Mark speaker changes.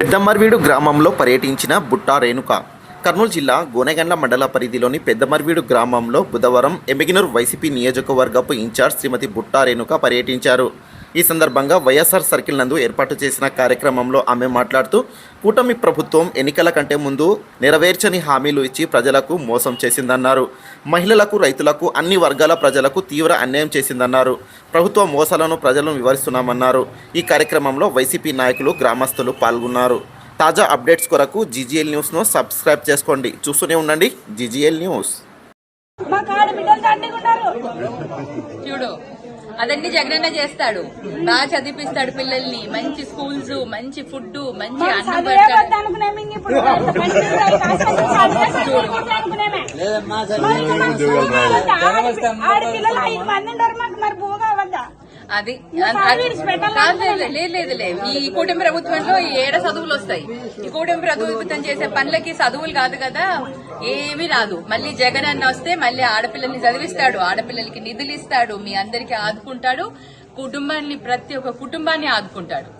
Speaker 1: పెద్దమర్వీడు గ్రామంలో పర్యటించిన బుట్టా రేణుక. కర్నూలు జిల్లా గోనెగండ్ల మండల పరిధిలోని పెద్దమర్వీడు గ్రామంలో బుధవారం ఎమ్మిగనూరు వైసీపీ నియోజకవర్గపు ఇన్ఛార్జ్ శ్రీమతి బుట్టా రేణుక పర్యటించారు. ఈ సందర్భంగా వైఎస్ఆర్ సర్కిల్ నందు ఏర్పాటు చేసిన కార్యక్రమంలో ఆమె మాట్లాడుతూ, కూటమి ప్రభుత్వం ఎన్నికల కంటే ముందు నెరవేర్చని హామీలు ఇచ్చి ప్రజలకు మోసం చేసిందన్నారు. మహిళలకు, రైతులకు, అన్ని వర్గాల ప్రజలకు తీవ్ర అన్యాయం చేసిందన్నారు. ప్రభుత్వ మోసాలను ప్రజలను వివరిస్తున్నామన్నారు. ఈ కార్యక్రమంలో వైసీపీ నాయకులు, గ్రామస్తులు పాల్గొన్నారు. తాజా అప్డేట్స్ కొరకు జీజీఎల్ న్యూస్ను సబ్స్క్రైబ్ చేసుకోండి. చూస్తూనే ఉండండి జీజీఎల్ న్యూస్.
Speaker 2: చూడు, అదన్నీ జగనన్న చేస్తాడు. బాగా చదివిపిస్తాడు పిల్లల్ని, మంచి స్కూల్స్, మంచి ఫుడ్, మంచి అన్నం పెడతాడు. అది లేదులే. ఈ కూటమి ప్రభుత్వంలో 7 చదువులు వస్తాయి. ఈ కూటమి ప్రభుత్వం చేసే పనులకి చదువులు కాదు కదా, ఏమీ రాదు. మళ్ళీ జగన్ అన్న వస్తే మళ్ళీ ఆడపిల్లల్ని చదివిస్తాడు, ఆడపిల్లలకి నిధులు ఇస్తాడు, మీ అందరికీ ఆదుకుంటాడు, కుటుంబాన్ని, ప్రతి ఒక్క కుటుంబాన్ని ఆదుకుంటాడు.